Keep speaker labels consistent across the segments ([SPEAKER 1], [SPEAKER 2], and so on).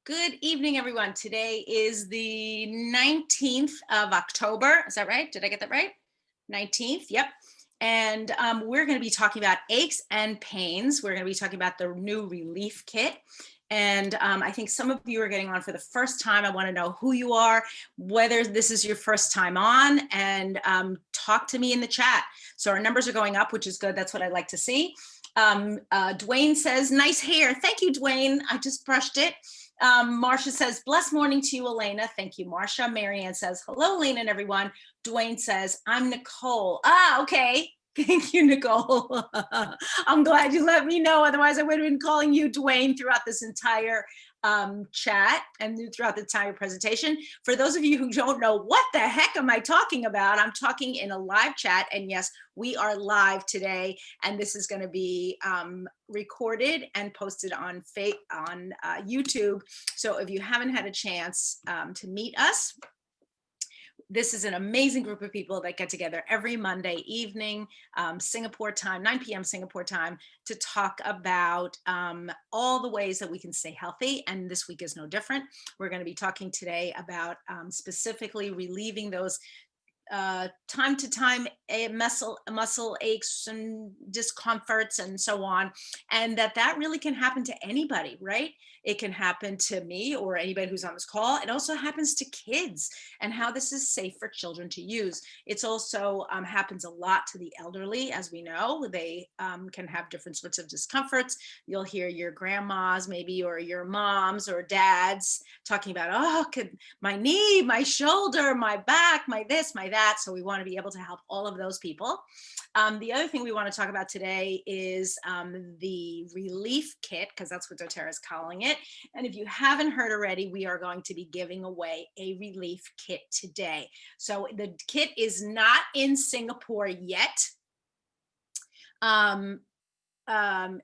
[SPEAKER 1] Good evening, everyone. Today is the 19th of October. Is that right? Did I get that right? 19th, yep. And we're going to be talking about aches and pains. We're going to be talking about the new relief kit. And I think some of you are getting on for the first time. I want to know who you are, whether this is your first time on, and talk to me in the chat. So our numbers are going up, which is good. That's what I like to see. Dwayne says, nice hair. Thank you, Dwayne. I just brushed it. Marcia says, blessed morning to you, Elena. Thank you, Marcia. Marianne says, hello, Elena and everyone. Dwayne says, I'm Nicole. Ah, okay. Thank you, Nicole. I'm glad you let me know. Otherwise, I would have been calling you Dwayne throughout this entire chat and throughout the entire presentation. For those of you who don't know, what the heck am I talking about? I'm talking in a live chat. And yes, we are live today. And this is going to be recorded and posted on YouTube. So if you haven't had a chance to meet us, this is an amazing group of people that get together every Monday evening, Singapore time, 9 p.m. Singapore time, to talk about all the ways that we can stay healthy. And this week is no different. We're going to be talking today about specifically relieving those time to time muscle aches and discomforts and so on, and that really can happen to anybody, right? It can happen to me or anybody who's on this call. It also happens to kids, and how this is safe for children to use. It's also happens a lot to the elderly. As we know, they can have different sorts of discomforts. You'll hear your grandmas maybe, or your moms or dads talking about, oh, my knee, my shoulder, my back, my this, my that. So we want to be able to help all of those people. The other thing we want to talk about today is the relief kit, because that's what doTERRA is calling it. And if you haven't heard already, we are going to be giving away a relief kit today. So the kit is not in Singapore yet. We have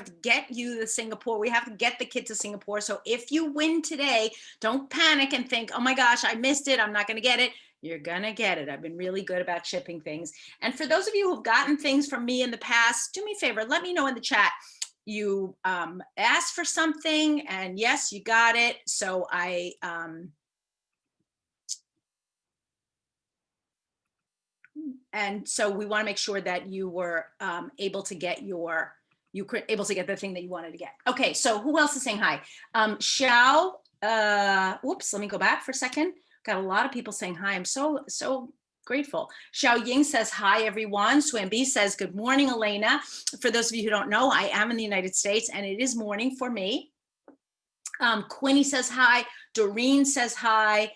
[SPEAKER 1] to get you to Singapore. We have to get the kit to Singapore. So if you win today, don't panic and think, oh my gosh, I missed it, I'm not going to get it. You're going to get it. I've been really good about shipping things. And for those of you who've gotten things from me in the past, do me a favor, let me know in the chat. You asked for something and yes, you got it. So and so we want to make sure that you were able to get the thing that you wanted to get. Okay, so who else is saying hi? Xiao, whoops, let me go back for a second. Got a lot of people saying hi. I'm so grateful. Xiao Ying says hi, everyone. Swambi says good morning, Elena. For those of you who don't know, I am in the United States and it is morning for me. Quinny says hi. Doreen says hi.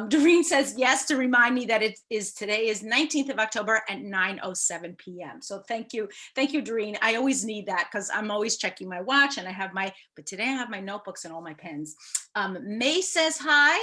[SPEAKER 1] Doreen says yes to remind me that today is 19th of October at 9:07 p.m. So thank you, Doreen. I always need that because I'm always checking my watch and but today I have my notebooks and all my pens. May says hi.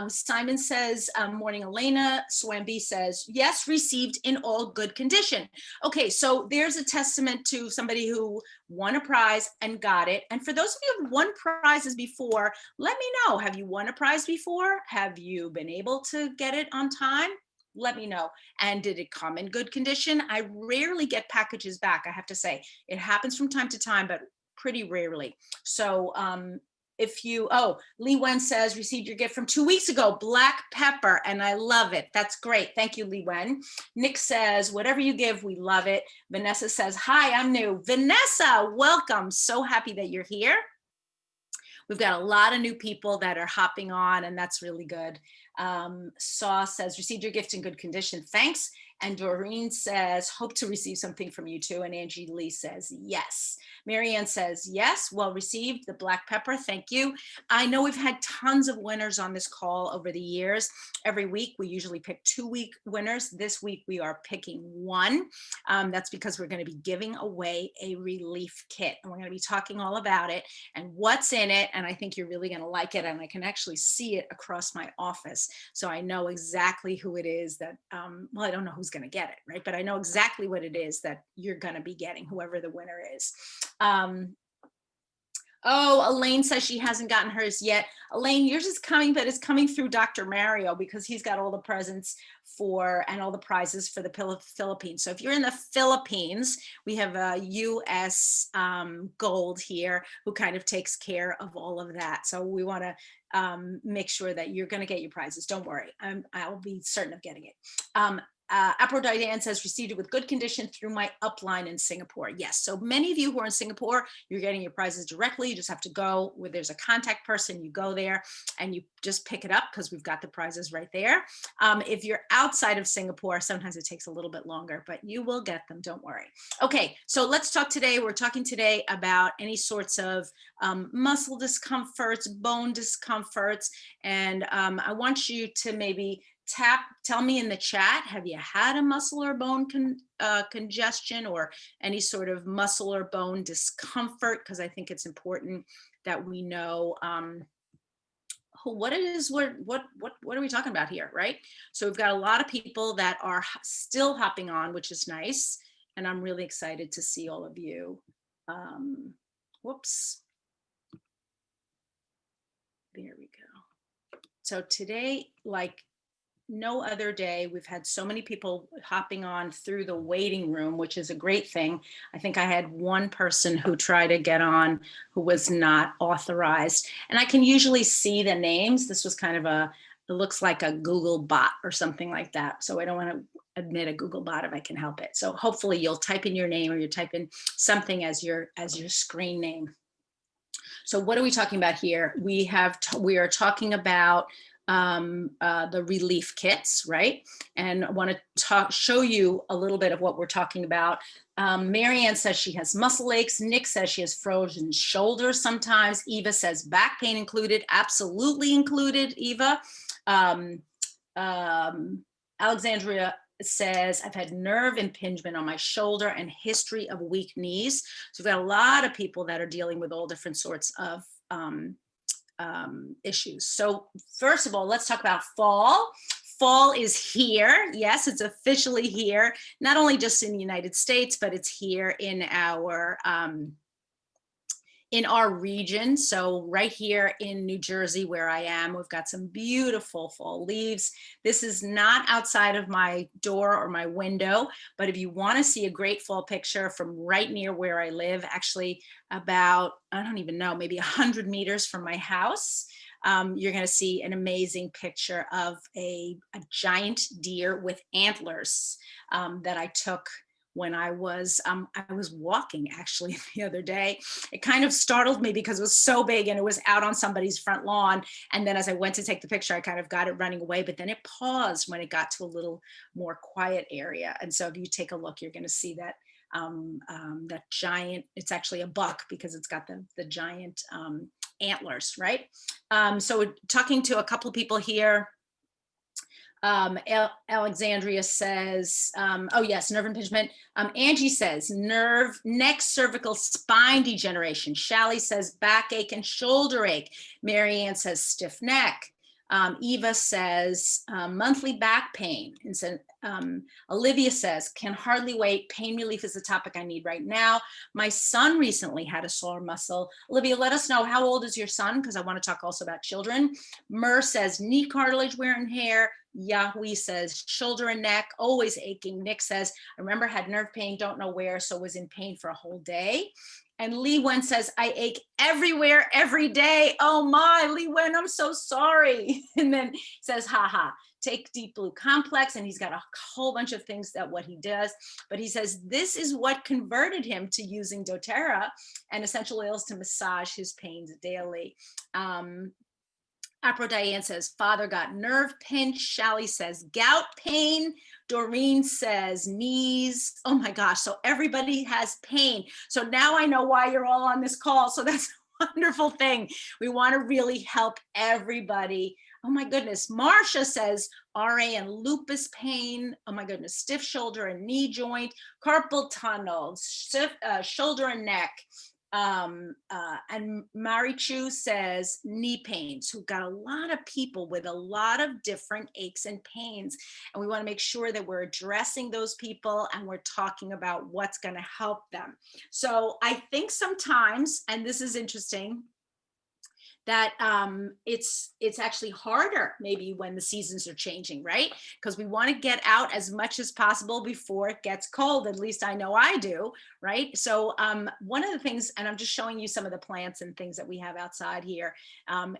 [SPEAKER 1] Simon says morning, Elena. Swambi says yes, received in all good condition. Okay, so there's a testament to somebody who won a prize and got it. And for those of you who've won prizes before, let me know. Have you won a prize before? Have you been able to get it on time? Let me know. And did it come in good condition? I rarely get packages back, I have to say. It happens from time to time, but pretty rarely. So Lee Wen says, received your gift from 2 weeks ago, black pepper, and I love it. That's great. Thank you, Lee Wen. Nick says, whatever you give, we love it. Vanessa says, hi, I'm new. Vanessa, welcome. So happy that you're here. We've got a lot of new people that are hopping on, and that's really good. Saw says, received your gift in good condition. Thanks. And Doreen says, hope to receive something from you too. And Angie Lee says, yes. Marianne says, yes, well received, the black pepper, thank you. I know we've had tons of winners on this call over the years. Every week, we usually pick 2 winners. This week, we are picking one. That's because we're gonna be giving away a relief kit. And we're gonna be talking all about it and what's in it. And I think you're really gonna like it. And I can actually see it across my office. So I know exactly who it is that, well, I don't know who's going to get it, right? But I know exactly what it is that you're going to be getting, whoever the winner is. Oh, Elaine says she hasn't gotten hers yet. Elaine, yours is coming, but it's coming through Dr. Mario because he's got all the presents for and all the prizes for the Philippines. So if you're in the Philippines, we have a US Gold here who kind of takes care of all of that. So we want to make sure that you're going to get your prizes. Don't worry. I'll be certain of getting it. Apro Diane says, received it with good condition through my upline in Singapore. Yes, so many of you who are in Singapore, you're getting your prizes directly. You just have to go where there's a contact person. You go there and you just pick it up because we've got the prizes right there. If you're outside of Singapore, sometimes it takes a little bit longer, but you will get them, don't worry. Okay, so let's talk today. We're talking today about any sorts of muscle discomforts, bone discomforts, and I want you to maybe tell me in the chat, have you had a muscle or bone congestion or any sort of muscle or bone discomfort? Because I think it's important that we know what it is, what are we talking about here, right? So we've got a lot of people that are still hopping on, which is nice. And I'm really excited to see all of you. Whoops. There we go. So today, like no other day, we've had so many people hopping on through the waiting room, which is a great thing. I think I had one person who tried to get on who was not authorized, and I can usually see the names. This was kind of it looks like a Google bot or something like that. So I don't want to admit a Google bot if I can help it. So hopefully you'll type in your name or you type in something as your screen name. So what are we talking about here? We are talking about the relief kits, right? And I want to show you a little bit of what we're talking about. Marianne says she has muscle aches. Nick says she has frozen shoulders sometimes. Eva says back pain included. Absolutely included, Eva. Alexandria says, I've had nerve impingement on my shoulder and history of weak knees. So we've got a lot of people that are dealing with all different sorts of issues. So first of all, let's talk about fall. Fall is here. Yes, it's officially here, not only just in the United States, but it's here in our region. So right here in New Jersey, where I am, we've got some beautiful fall leaves. This is not outside of my door or my window, but if you want to see a great fall picture from right near where I live, actually about, I don't even know, maybe 100 meters from my house, you're going to see an amazing picture of a giant deer with antlers that I took when I was walking actually the other day. It kind of startled me because it was so big and it was out on somebody's front lawn. And then as I went to take the picture, I kind of got it running away, but then it paused when it got to a little more quiet area. And so if you take a look, you're going to see that that giant, it's actually a buck because it's got the giant antlers, right? So we're talking to a couple of people here. Alexandria says, oh yes, nerve impingement. Angie says neck, cervical, spine degeneration. Shally says backache and shoulder ache. Marianne says stiff neck. Eva says monthly back pain. And so, Olivia says, can hardly wait. Pain relief is the topic I need right now. My son recently had a sore muscle. Olivia, let us know, how old is your son? Because I want to talk also about children. Mur says knee cartilage, wear and hair. Yahweh says shoulder and neck, always aching. Nick says, I remember had nerve pain, don't know where, so was in pain for a whole day. And Lee Wen says, I ache everywhere, every day. Oh my, Lee Wen, I'm so sorry. And then says, haha, take Deep Blue Complex. And he's got a whole bunch of things that what he does. But he says, this is what converted him to using doTERRA and essential oils to massage his pains daily. Apro Diane says, father got nerve pinch. Shally says, gout pain. Doreen says, knees. Oh my gosh, so everybody has pain. So now I know why you're all on this call. So that's a wonderful thing. We want to really help everybody. Oh my goodness, Marcia says, RA and lupus pain. Oh my goodness, stiff shoulder and knee joint, carpal tunnel, stiff, shoulder and neck. And Mari Chu says knee pains. We've got a lot of people with a lot of different aches and pains, and we want to make sure that we're addressing those people and we're talking about what's going to help them. So I think sometimes, and this is interesting, that it's actually harder maybe when the seasons are changing, right? Because we want to get out as much as possible before it gets cold. At least I know I do, right? So one of the things, and I'm just showing you some of the plants and things that we have outside here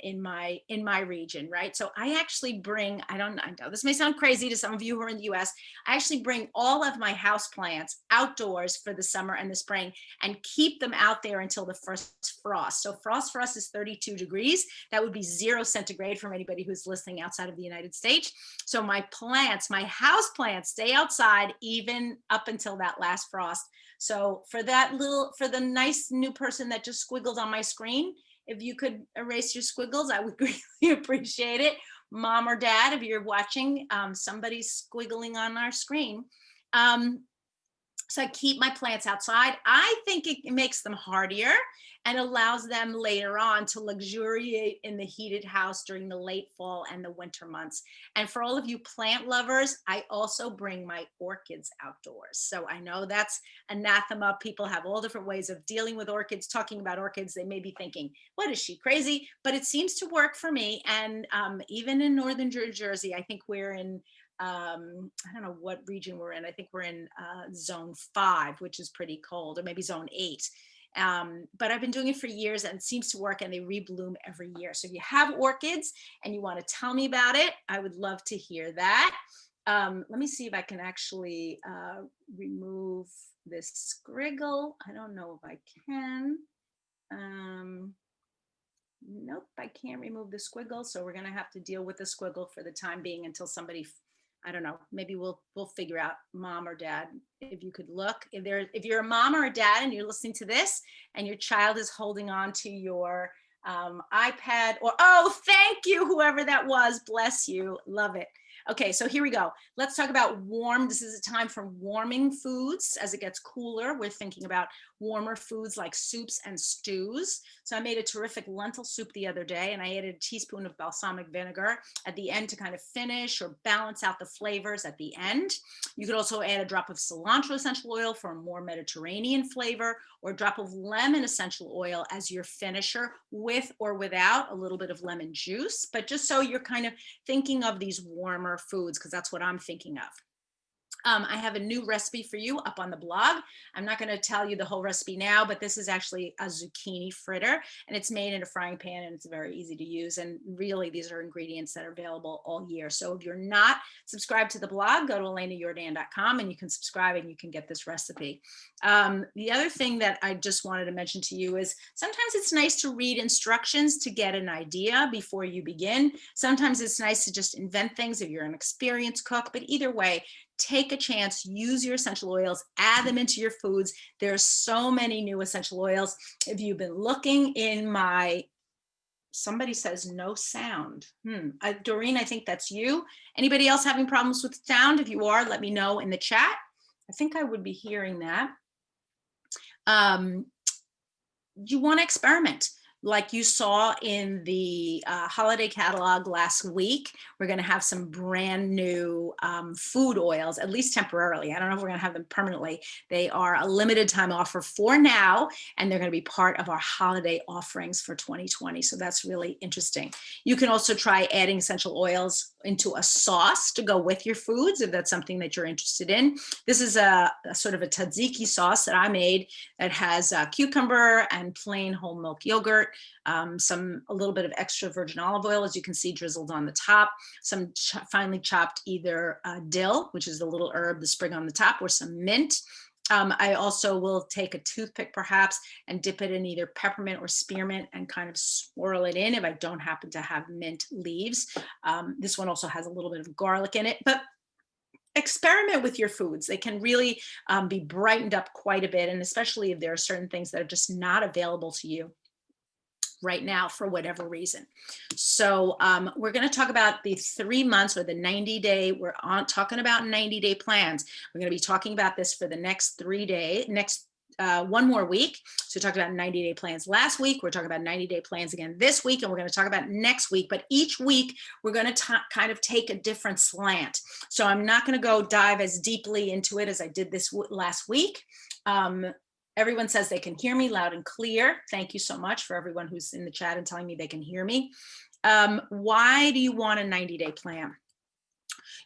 [SPEAKER 1] in my region, right? So I actually bring, I know this may sound crazy to some of you who are in the US, I actually bring all of my house plants outdoors for the summer and the spring and keep them out there until the first frost. So frost for us is 32 degrees. That would be 0 centigrade from anybody who's listening outside of the United States. So my plants, my house plants, stay outside even up until that last frost. So for the nice new person that just squiggled on my screen, if you could erase your squiggles, I would really appreciate it. Mom or dad, if you're watching, somebody's squiggling on our screen. So I keep my plants outside. I think it makes them hardier and allows them later on to luxuriate in the heated house during the late fall and the winter months. And for all of you plant lovers, I also bring my orchids outdoors. So I know that's anathema. People have all different ways of dealing with orchids, talking about orchids. They may be thinking, what is she, crazy? But it seems to work for me. And even in northern New Jersey, I think we're in, I don't know what region we're in. I think we're in zone 5, which is pretty cold, or maybe zone 8. But I've been doing it for years and it seems to work, and they rebloom every year. So if you have orchids and you want to tell me about it, I would love to hear that. Let me see if I can actually remove this scriggle. I don't know if I can. Nope, I can't remove the squiggle. So we're going to have to deal with the squiggle for the time being until somebody, I don't know, maybe we'll figure out. Mom or dad, if you could look, if you're a mom or a dad and you're listening to this and your child is holding on to your iPad, or, oh, thank you, whoever that was, bless you, love it. Okay, so here we go. Let's talk about warm. This is a time for warming foods. As it gets cooler, we're thinking about warmer foods like soups and stews. So I made a terrific lentil soup the other day, and I added a teaspoon of balsamic vinegar at the end to kind of finish or balance out the flavors at the end. You could also add a drop of cilantro essential oil for a more Mediterranean flavor, or a drop of lemon essential oil as your finisher, with or without a little bit of lemon juice. But just so you're kind of thinking of these warmer foods, because that's what I'm thinking of. I have a new recipe for you up on the blog. I'm not going to tell you the whole recipe now, but this is actually a zucchini fritter, and it's made in a frying pan, and it's very easy to use. And really, these are ingredients that are available all year. So if you're not subscribed to the blog, go to ElenaJordan.com and you can subscribe and you can get this recipe. The other thing that I just wanted to mention to you is sometimes it's nice to read instructions to get an idea before you begin. Sometimes it's nice to just invent things if you're an experienced cook, but either way, take a chance, use your essential oils, add them into your foods. There's so many new essential oils. If you've been looking in my, somebody says no sound. Doreen, I think that's you. Anybody else having problems with sound? If you are, let me know in the chat. I think I would be hearing that. You want to experiment. Like you saw in the holiday catalog last week, we're going to have some brand new food oils, at least temporarily. I don't know if we're going to have them permanently. They are a limited time offer for now, and they're going to be part of our holiday offerings for 2020. So that's really interesting. You can also try adding essential oils into a sauce to go with your foods, if that's something that you're interested in. This is a sort of a tzatziki sauce that I made that has cucumber and plain whole milk yogurt, a little bit of extra virgin olive oil, as you can see, drizzled on the top, some finely chopped either dill, which is the little herb, the sprig on the top, or some mint. I also will take a toothpick perhaps and dip it in either peppermint or spearmint and kind of swirl it in if I don't happen to have mint leaves. This one also has a little bit of garlic in it, but experiment with your foods. They can really be brightened up quite a bit, and especially if there are certain things that are just not available to you right now for whatever reason. So we're going to talk about the 3 months, or the 90-day. We're talking about 90-day plans. We're going to be talking about this for the next one more week. So we talked about 90-day plans last week. We're talking about 90-day plans again this week, and we're going to talk about next week. But each week, we're going to kind of take a different slant. So I'm not going to go dive as deeply into it as I did this last week. Everyone says they can hear me loud and clear. Thank you so much for everyone who's in the chat and telling me they can hear me. Why do you want a 90-day plan?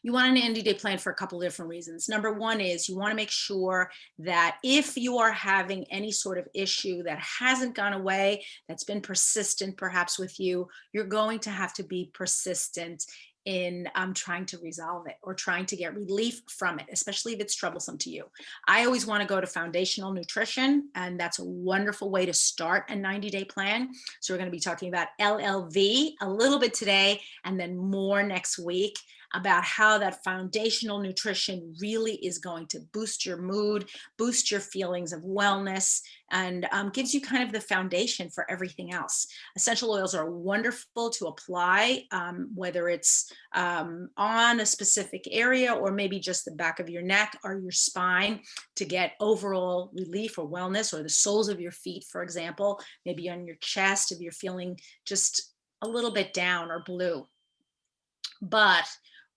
[SPEAKER 1] You want an 90-day plan for a couple of different reasons. Number one is you want to make sure that if you are having any sort of issue that hasn't gone away, that's been persistent perhaps with you, you're going to have to be persistent in trying to resolve it or trying to get relief from it, especially if it's troublesome to you. I always want to go to foundational nutrition, and that's a wonderful way to start a 90-day plan. So we're going to be talking about LLV a little bit today and then more next week about how that foundational nutrition really is going to boost your mood, boost your feelings of wellness, and gives you kind of the foundation for everything else. Essential oils are wonderful to apply, whether it's on a specific area or maybe just the back of your neck or your spine to get overall relief or wellness, or the soles of your feet, for example, maybe on your chest if you're feeling just a little bit down or blue. But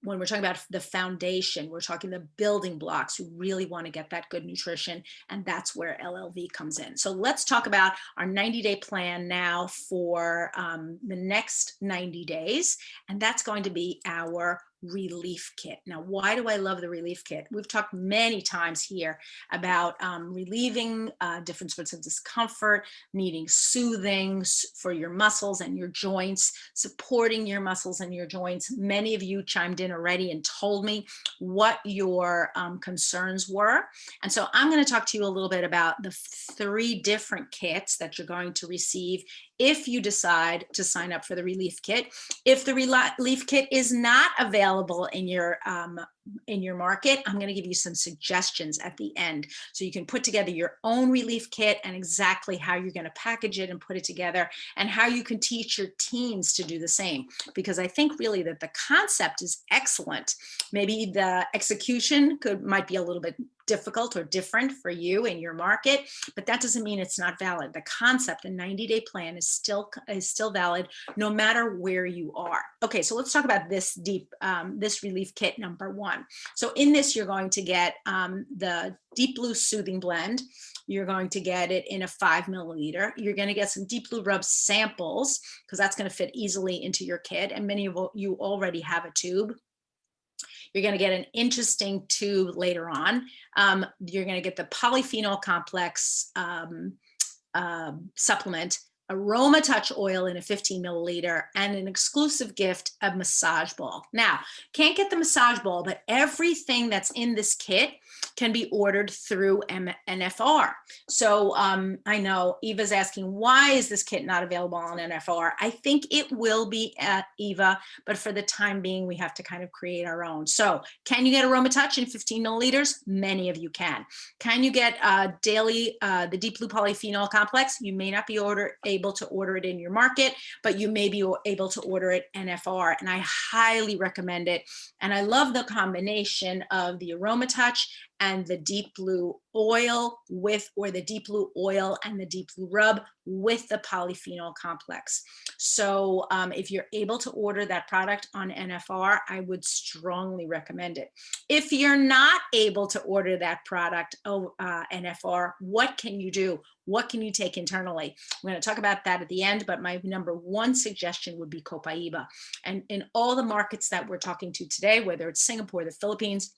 [SPEAKER 1] when we're talking about the foundation, we're talking the building blocks. You really want to get that good nutrition, and that's where LLV comes in. So let's talk about our 90-day plan now for the next 90 days, and that's going to be our relief kit. Now, why do I love the relief kit? We've talked many times here about relieving different sorts of discomfort, needing soothing for your muscles and your joints, supporting your muscles and your joints. Many of you chimed in already and told me what your concerns were. And so I'm going to talk to you a little bit about the 3 different kits that you're going to receive if you decide to sign up for the relief kit. If the relief kit is not available in your market, I'm going to give you some suggestions at the end so you can put together your own relief kit and exactly how you're going to package it and put it together, and how you can teach your teams to do the same, because I think really that the concept is excellent. Maybe the execution might be a little bit difficult or different for you in your market, but that doesn't mean it's not valid. The concept, the 90-day plan, is still valid no matter where you are. Okay, so let's talk about this relief kit number 1. So in this, you're going to get the Deep Blue Soothing Blend. You're going to get it in a 5 milliliter. You're going to get some Deep Blue Rub samples, because that's going to fit easily into your kit, and many of you already have a tube. You're going to get an interesting tube later on. You're going to get the Polyphenol Complex supplement, AromaTouch oil in a 15 milliliter, and an exclusive gift, a massage ball. Now, can't get the massage ball, but everything that's in this kit can be ordered through NFR. So I know Eva's asking, why is this kit not available on NFR? I think it will be at Eva, but for the time being, we have to kind of create our own. So can you get AromaTouch in 15 milliliters? Many of you can. Can you get the Deep Blue Polyphenol Complex? You may not be able to order it in your market, but you may be able to order it NFR, and I highly recommend it. And I love the combination of the AromaTouch and the Deep Blue oil the Deep Blue oil and the Deep Blue Rub with the Polyphenol Complex. So if you're able to order that product on NFR, I would strongly recommend it. If you're not able to order that product NFR, what can you do? What can you take internally? I'm going to talk about that at the end, but my number 1 suggestion would be Copaiba. And in all the markets that we're talking to today, whether it's Singapore, the Philippines,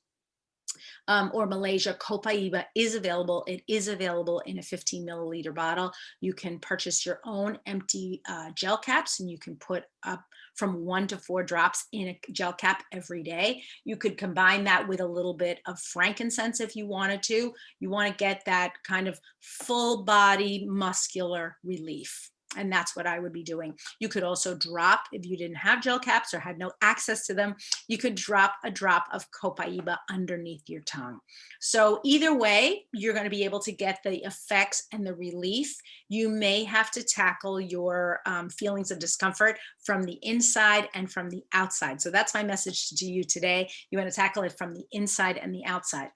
[SPEAKER 1] or Malaysia, Copaiba is available. It is available in a 15 milliliter bottle. You can purchase your own empty gel caps, and you can put up from 1 to 4 drops in a gel cap every day. You could combine that with a little bit of frankincense if you wanted to. You want to get that kind of full body muscular relief. And that's what I would be doing. You could also drop, if you didn't have gel caps or had no access to them, you could drop a drop of copaiba underneath your tongue. So either way, you're going to be able to get the effects and the relief. You may have to tackle your feelings of discomfort from the inside and from the outside. So that's my message to you today. You want to tackle it from the inside and the outside.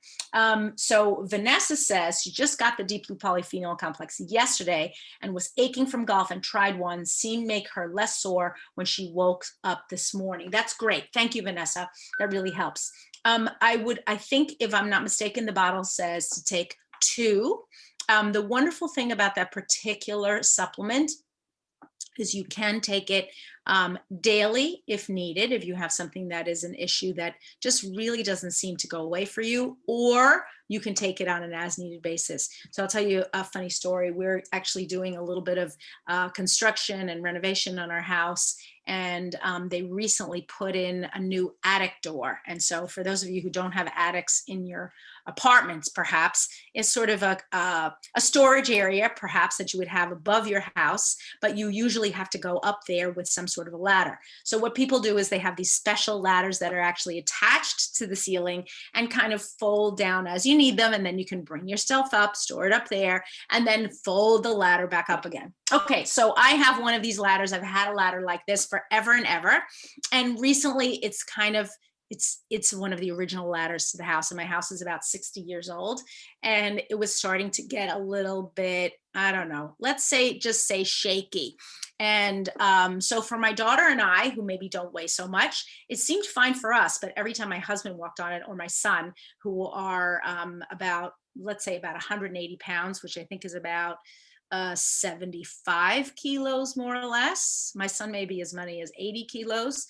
[SPEAKER 1] So Vanessa says she just got the Deep Blue Polyphenol Complex yesterday and was aching from golf and tried one, seemed make her less sore when she woke up this morning. That's great. Thank you, Vanessa. That really helps. I think, if I'm not mistaken, the bottle says to take 2. The wonderful thing about that particular supplement is you can take it daily if needed, if you have something that is an issue that just really doesn't seem to go away for you, or you can take it on an as needed basis. So I'll tell you a funny story. We're actually doing a little bit of construction and renovation on our house, and they recently put in a new attic door. And so for those of you who don't have attics in your apartments, perhaps it's sort of a storage area, perhaps, that you would have above your house, but you usually have to go up there with some sort of a ladder. So what people do is they have these special ladders that are actually attached to the ceiling and kind of fold down as you need them, and then you can bring your stuff up, store it up there, and then fold the ladder back up again. Okay, so I have one of these ladders. I've had a ladder like this forever and ever, and recently it's kind of it's one of the original ladders to the house, and my house is about 60 years old, and it was starting to get a little bit, I don't know, let's say, just say shaky. And so for my daughter and I, who maybe don't weigh so much, it seemed fine for us. But every time my husband walked on it, or my son, who are about, let's say, about 180 pounds, which I think is about 75 kilos, more or less. My son may be as many as 80 kilos.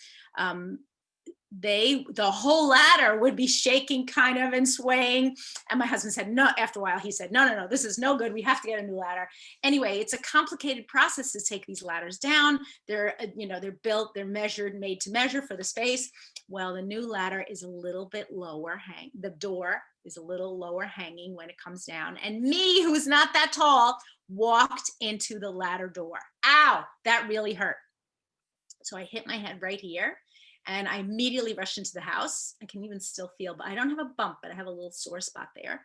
[SPEAKER 1] The whole ladder would be shaking kind of and swaying. And my husband said, no, after a while, he said, no, this is no good. We have to get a new ladder. Anyway, it's a complicated process to take these ladders down. They're, they're built, they're measured, made to measure for the space. Well, the new ladder is a little bit lower the door is a little lower hanging when it comes down. And me, who's not that tall, walked into the ladder door. Ow, that really hurt. So I hit my head right here. And I immediately rushed into the house. I can even still feel, but I don't have a bump, but I have a little sore spot there.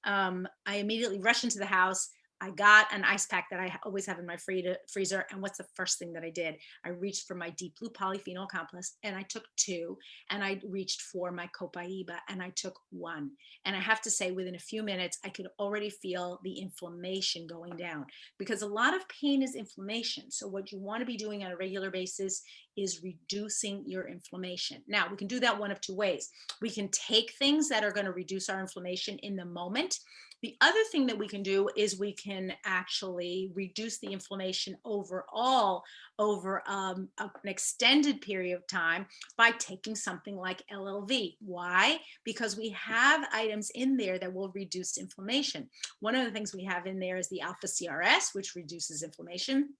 [SPEAKER 1] I immediately rushed into the house. I got an ice pack that I always have in my freezer. And what's the first thing that I did? I reached for my Deep Blue Polyphenol Complex, and I took 2, and I reached for my copaiba, and I took 1. And I have to say, within a few minutes, I could already feel the inflammation going down, because a lot of pain is inflammation. So what you want to be doing on a regular basis is reducing your inflammation. Now, we can do that one of 2 ways. We can take things that are going to reduce our inflammation in the moment. The other thing that we can do is we can actually reduce the inflammation overall over an extended period of time by taking something like LLV. Why? Because we have items in there that will reduce inflammation. One of the things we have in there is the alpha CRS, which reduces inflammation.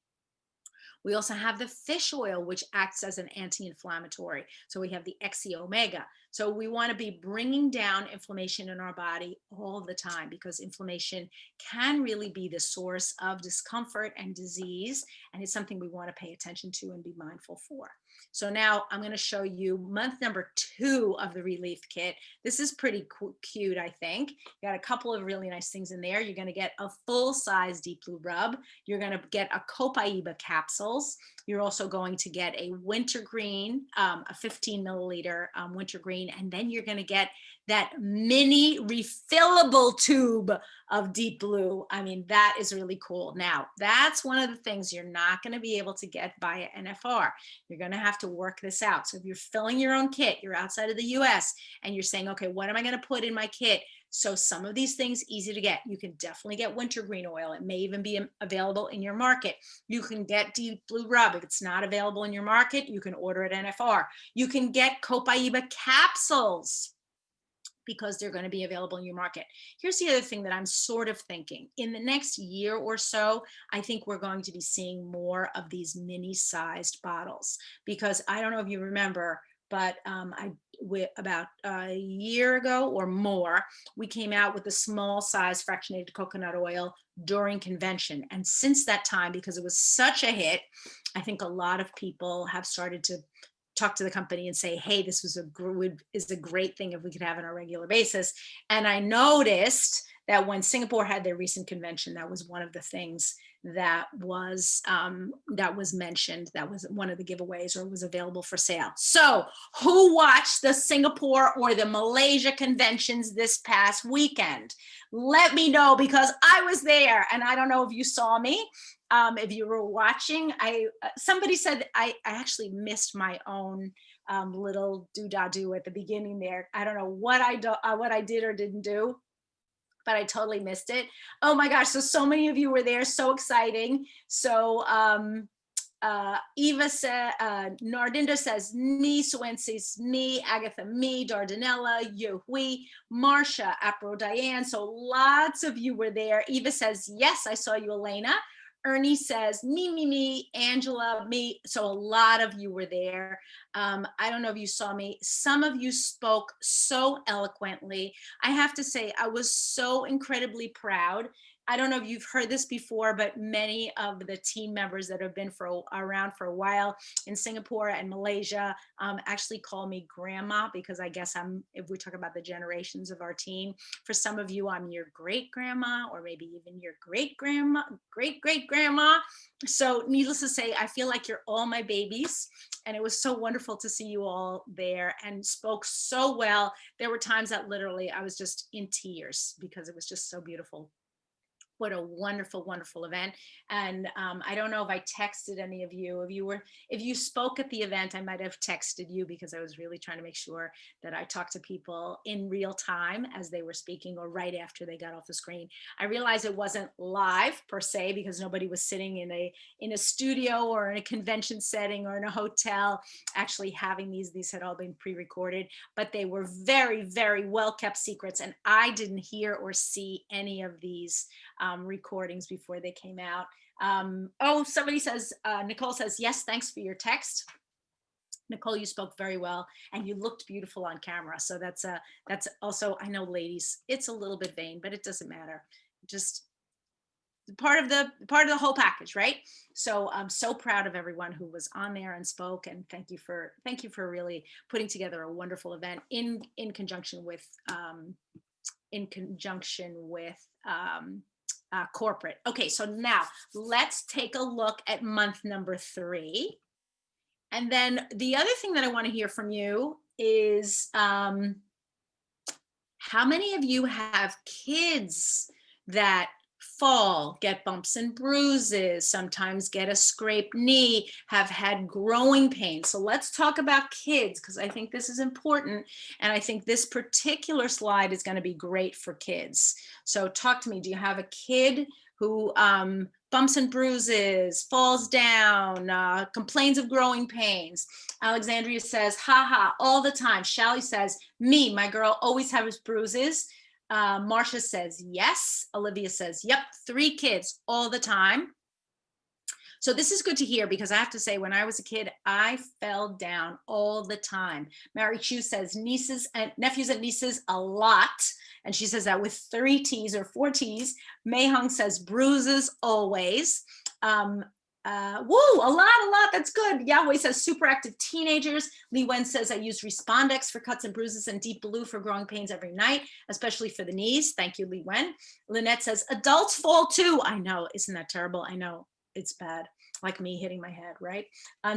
[SPEAKER 1] We also have the fish oil, which acts as an anti-inflammatory. So we have the XE omega. So we want to be bringing down inflammation in our body all the time, because inflammation can really be the source of discomfort and disease. And it's something we want to pay attention to and be mindful for. So now I'm going to show you month number 2 of the Relief Kit. This is pretty cute, I think. You got a couple of really nice things in there. You're going to get a full-size Deep Blue Rub. You're going to get a copaiba capsules. You're also going to get a wintergreen, a 15 milliliter wintergreen, and then you're going to get that mini refillable tube of Deep Blue. I mean, that is really cool. Now, that's one of the things you're not going to be able to get via NFR. You're going to have to work this out. So if you're filling your own kit, you're outside of the US, and you're saying, okay, what am I going to put in my kit? So some of these things easy to get. You can definitely get wintergreen oil. It may even be available in your market. You can get Deep Blue Rub. If it's not available in your market, you can order at NFR. You can get copaiba capsules, because they're going to be available in your market. Here's the other thing that I'm sort of thinking. In the next year or so, I think we're going to be seeing more of these mini-sized bottles, because I don't know if you remember, but about a year ago or more, we came out with a small size fractionated coconut oil during convention. And since that time, because it was such a hit, I think a lot of people have started to talk to the company and say, hey, this is a great thing if we could have it on a regular basis. And I noticed that when Singapore had their recent convention, that was one of the things that was mentioned, that was one of the giveaways or was available for sale. So who watched the Singapore or the Malaysia conventions this past weekend? Let me know, because I was there, and I don't know if you saw me. If you were watching, somebody said I actually missed my own little do at the beginning there. I don't know what I did or didn't do, but I totally missed it. Oh my gosh, so many of you were there, so exciting. So Eva said, Nardinda says, me, Suensis, me, Agatha, me, Dardanella, Yuhui, Marsha, Apro, Diane. So lots of you were there. Eva says, yes, I saw you, Elena. Ernie says, me, Angela, me. So a lot of you were there. I don't know if you saw me. Some of you spoke so eloquently. I have to say, I was so incredibly proud. I don't know if you've heard this before, but many of the team members that have been around for a while in Singapore and Malaysia actually call me grandma, because I guess if we talk about the generations of our team, for some of you, I'm your great grandma, or maybe even your great grandma, great grandma. So needless to say, I feel like you're all my babies. And it was so wonderful to see you all there and spoke so well. There were times that literally I was just in tears because it was just so beautiful. What a wonderful, wonderful event. And I don't know if I texted any of you. If you spoke at the event, I might have texted you, because I was really trying to make sure that I talked to people in real time as they were speaking, or right after they got off the screen. I realized it wasn't live per se, because nobody was sitting in a studio or in a convention setting or in a hotel actually having these had all been pre-recorded, but they were very, very well kept secrets. And I didn't hear or see any of these recordings before they came out. Oh, somebody says, Nicole says, yes, thanks for your text. Nicole, you spoke very well and you looked beautiful on camera. So that's also, I know ladies, it's a little bit vain, but it doesn't matter. Just part of the whole package, right? So I'm so proud of everyone who was on there and spoke, and thank you for really putting together a wonderful event in conjunction with corporate. Okay, so now let's take a look at month number 3. And then the other thing that I want to hear from you is how many of you have kids that fall, get bumps and bruises, sometimes get a scraped knee, have had growing pains. So let's talk about kids, because I think this is important. And I think this particular slide is going to be great for kids. So talk to me. Do you have a kid who bumps and bruises, falls down, complains of growing pains? Alexandria says, haha, all the time. Shally says, me, my girl always has bruises. Marcia says, yes. Olivia says, yep, 3 kids all the time. So this is good to hear, because I have to say, when I was a kid, I fell down all the time. Mary Chu says nephews and nieces a lot. And she says that with 3 T's or 4 T's. Mei Hung says bruises always. A lot, that's good. Yahweh says super active teenagers. Li Wen says I use Respondex for cuts and bruises and Deep Blue for growing pains every night, especially for the knees. Thank you, Li Wen. Lynette says adults fall too. I know, isn't that terrible? I know, it's bad, like me hitting my head, right?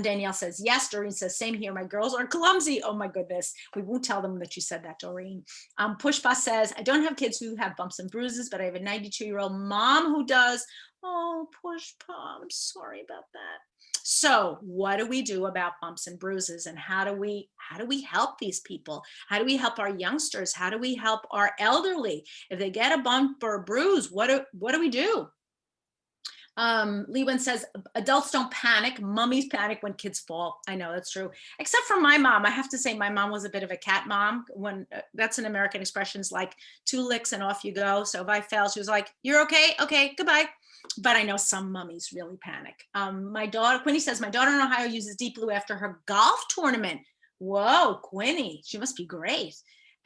[SPEAKER 1] Danielle says yes. Doreen says same here. My girls are clumsy. Oh my goodness, we won't tell them that you said that, Doreen. Pushpa says I don't have kids who have bumps and bruises, but I have a 92-year-old mom who does. Oh, Pushpa, I'm sorry about that. So what do we do about bumps and bruises, and how do we help these people? How do we help our youngsters? How do we help our elderly? If they get a bump or a bruise, what do we do? Lewin says adults don't panic, mummies panic when kids fall. I know that's true, except for my mom. I have to say my mom was a bit of a cat mom. When that's an American expression, it's like 2 licks and off you go. So if I fell, she was like, you're okay, goodbye. But I know some mummies really panic. My daughter, Quinny says, my daughter in Ohio uses Deep Blue after her golf tournament. Whoa, Quinny, she must be great.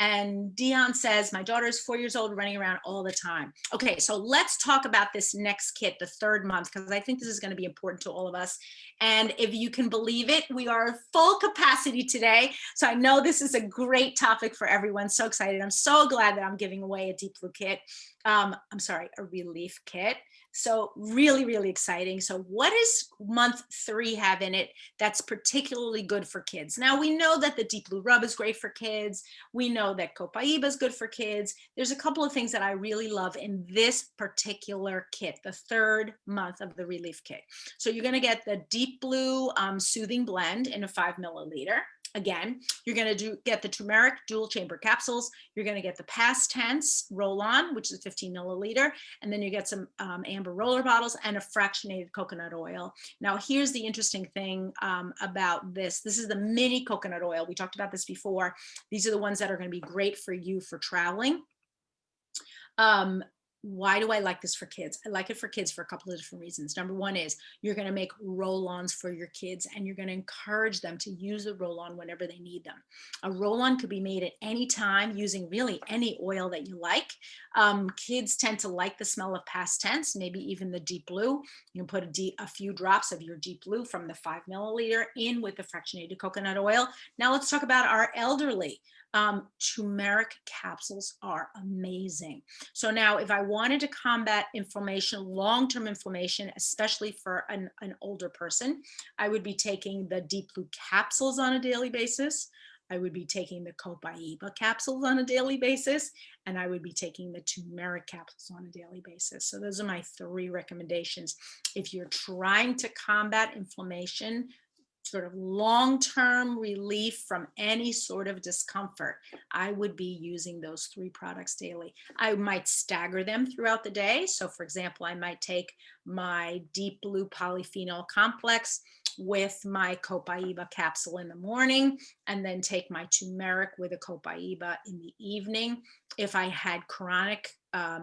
[SPEAKER 1] And Dion says, my daughter is 4 years old, running around all the time. Okay, so let's talk about this next kit, the third month, because I think this is going to be important to all of us. And if you can believe it, we are full capacity today. So I know this is a great topic for everyone. So excited. I'm so glad that I'm giving away a Deep Blue kit. I'm sorry, a relief kit. So really, really exciting. So what does month 3 have in it that's particularly good for kids? Now we know that the Deep Blue Rub is great for kids. We know that Copaiba is good for kids. There's a couple of things that I really love in this particular kit, the third month of the relief kit. So you're gonna get the Deep Blue Soothing Blend in a 5 milliliter. Again, you're going to get the turmeric dual chamber capsules. You're going to get the past tense roll on, which is 15 milliliter. And then you get some amber roller bottles and a fractionated coconut oil. Now, here's the interesting thing about this. This is the mini coconut oil. We talked about this before. These are the ones that are going to be great for you for traveling. Why do I like this for kids? I like it for kids for a couple of different reasons. Number one is you're going to make roll-ons for your kids, and you're going to encourage them to use a roll-on whenever they need them. A roll-on could be made at any time using really any oil that you like. Kids tend to like the smell of past tense, maybe even the Deep Blue. You can put a few drops of your Deep Blue from the 5 milliliter in with the fractionated coconut oil. Now let's talk about our elderly. Turmeric capsules are amazing. So now if I wanted to combat inflammation, long-term inflammation, especially for an older person, I would be taking the Deep Blue capsules on a daily basis. I would be taking the Copaiba capsules on a daily basis, and I would be taking the turmeric capsules on a daily basis. So those are my 3 recommendations. If you're trying to combat inflammation, sort of long-term relief from any sort of discomfort, I would be using those 3 products daily. I might stagger them throughout the day. So for example, I might take my Deep Blue Polyphenol Complex with my Copaiba capsule in the morning, and then take my turmeric with a Copaiba in the evening. If I had chronic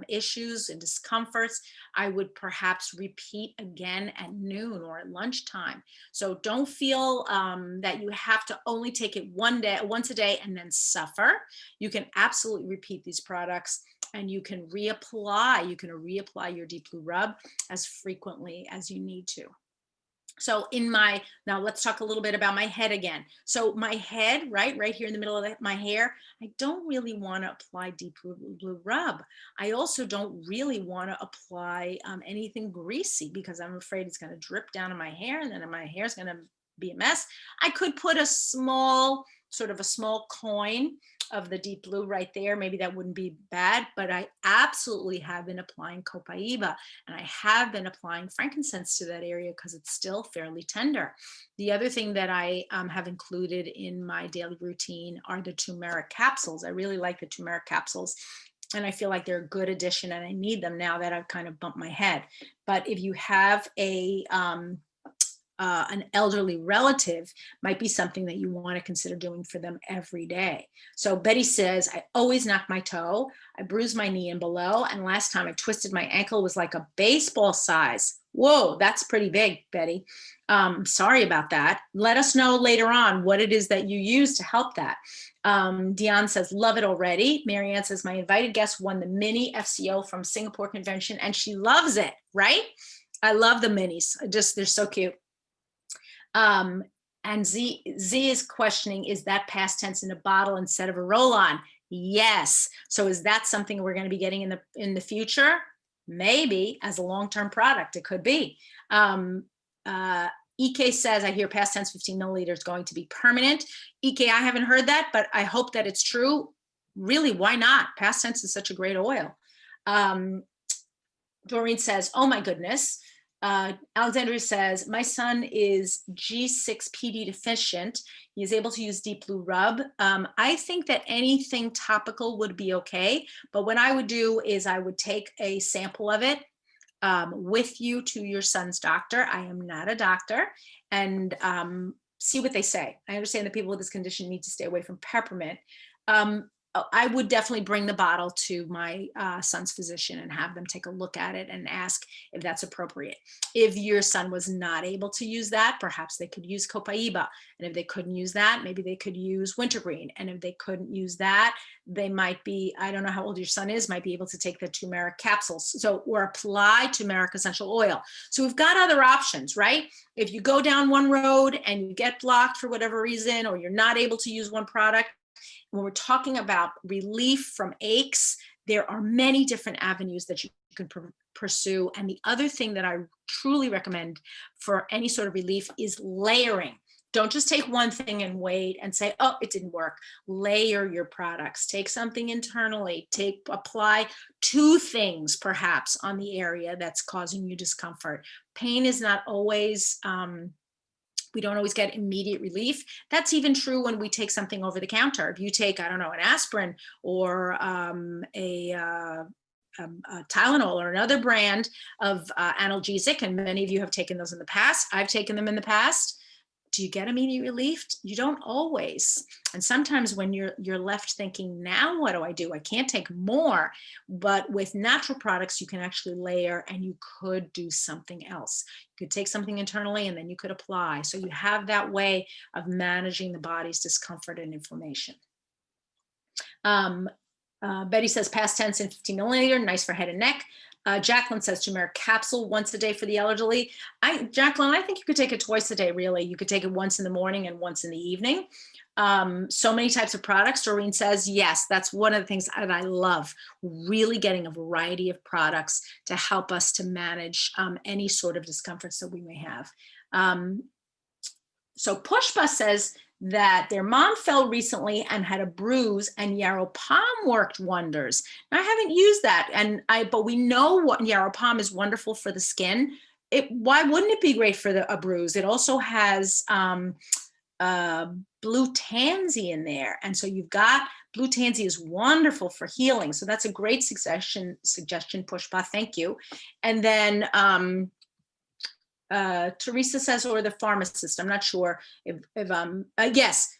[SPEAKER 1] issues and discomforts, I would perhaps repeat again at noon or at lunchtime. So don't feel that you have to only take it once a day and then suffer. You can absolutely repeat these products, and you can reapply. You can reapply your Deep Blue Rub as frequently as you need to. So now let's talk a little bit about my head again. So my head, right here in the middle of my hair, I don't really want to apply Deep Blue Rub. I also don't really want to apply anything greasy, because I'm afraid it's going to drip down in my hair, and then my hair is going to be a mess. I could put a small coin of the Deep Blue right there. Maybe that wouldn't be bad, but I absolutely have been applying Copaiba, and I have been applying frankincense to that area because it's still fairly tender. The other thing that I have included in my daily routine are the turmeric capsules. I really like the turmeric capsules, and I feel like they're a good addition, and I need them now that I've kind of bumped my head. But if you have an elderly relative, might be something that you want to consider doing for them every day. So Betty says, I always knock my toe. I bruise my knee and below. And last time I twisted my ankle was like a baseball size. Whoa, that's pretty big, Betty. Sorry about that. Let us know later on what it is that you use to help that. Dion says, love it already. Marianne says, my invited guest won the mini FCO from Singapore Convention, and she loves it, right? I love the minis. They're so cute. And Z is questioning, is that past tense in a bottle instead of a roll-on? Yes. So is that something we're going to be getting in the future? Maybe as a long-term product, it could be. EK says, I hear past tense 15 milliliters going to be permanent. EK, I haven't heard that, but I hope that it's true. Really, why not? Past tense is such a great oil. Doreen says, oh my goodness. Alexandria says, my son is G6PD deficient. He is able to use Deep Blue Rub. I think that anything topical would be okay, but what I would do is I would take a sample of it with you to your son's doctor. I am not a doctor, and see what they say. I understand that people with this condition need to stay away from peppermint. I would definitely bring the bottle to my son's physician and have them take a look at it and ask if that's appropriate. If your son was not able to use that, perhaps they could use Copaiba. And if they couldn't use that, maybe they could use wintergreen. And if they couldn't use that, they might be, I don't know how old your son is, might be able to take the turmeric capsules. So, or apply turmeric essential oil. So we've got other options, right? If you go down one road and you get blocked for whatever reason, or you're not able to use one product, when we're talking about relief from aches, there are many different avenues that you can pursue. And the other thing that I truly recommend for any sort of relief is layering. Don't just take one thing and wait and say, oh, it didn't work. Layer your products. Take something internally. Apply 2 things perhaps on the area that's causing you discomfort. Pain is not always, we don't always get immediate relief. That's even true when we take something over the counter. If you take, I don't know, an aspirin or a Tylenol or another brand of analgesic, and many of you have taken those in the past. I've taken them in the past. Do you get immediate relief? You don't always. And sometimes when you're left thinking, now what do? I can't take more. But with natural products, you can actually layer, and you could do something else. You could take something internally and then you could apply. So you have that way of managing the body's discomfort and inflammation. Betty says past tense in 15 milliliter, nice for head and neck. Jacqueline says turmeric capsule once a day for the elderly. Jacqueline, I think you could take it twice a day, really. You could take it once in the morning and once in the evening. So many types of products. Doreen says, yes, that's one of the things that I love, really getting a variety of products to help us to manage any sort of discomforts that we may have. So Pushpa says that their mom fell recently and had a bruise, and Yarrow Palm worked wonders. Now, I haven't used that, but we know what Yarrow Palm is wonderful for the skin. Why wouldn't it be great for a bruise? It also has blue tansy in there, and so you've got blue tansy is wonderful for healing. So that's a great suggestion, Pushpa. Thank you. And then Teresa says, or the pharmacist. I'm not sure if yes,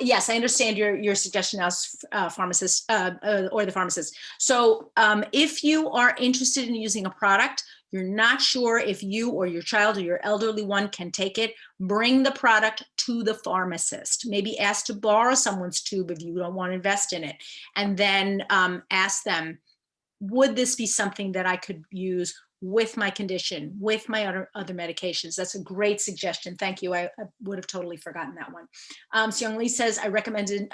[SPEAKER 1] yes, I understand your suggestion as pharmacist or the pharmacist. So if you are interested in using a product, you're not sure if you or your child or your elderly one can take it, bring the product to the pharmacist. Maybe ask to borrow someone's tube if you don't want to invest in it, and then ask them, would this be something that I could use with my condition, with my other medications? That's a great suggestion. Thank you. I would have totally forgotten that one. So Young Lee says, I recommended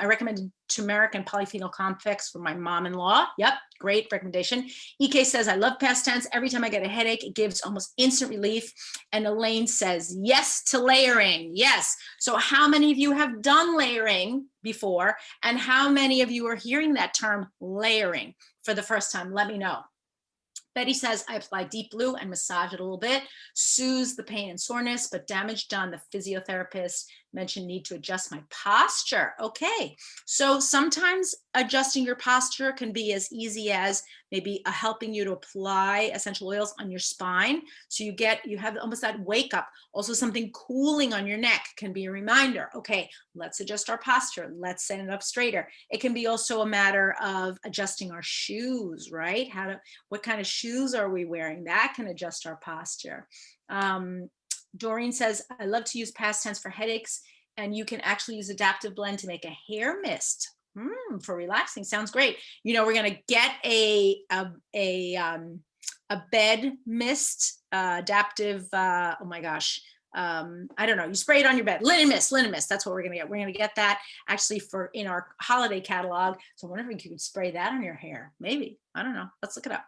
[SPEAKER 1] turmeric and polyphenol complex for my mom-in-law. Yep, great recommendation. EK says, I love past tense. Every time I get a headache, it gives almost instant relief. And Elaine says, yes to layering. Yes. So how many of you have done layering before? And how many of you are hearing that term layering for the first time? Let me know. Betty says, I apply deep blue and massage it a little bit, soothes the pain and soreness, but damage done. The physiotherapist mentioned need to adjust my posture. Okay, so sometimes adjusting your posture can be as easy as maybe helping you to apply essential oils on your spine. So you have almost that wake up. Also, something cooling on your neck can be a reminder. Okay, let's adjust our posture. Let's set it up straighter. It can be also a matter of adjusting our shoes, right? What kind of shoes are we wearing? That can adjust our posture. Doreen says, I love to use past tense for headaches, and you can actually use adaptive blend to make a hair mist for relaxing. Sounds great. You know, we're going to get a bed mist, adaptive, oh my gosh, I don't know, you spray it on your bed, linen mist, that's what we're going to get. We're going to get that actually in our holiday catalog. So I wonder if you could spray that on your hair, maybe, I don't know, let's look it up.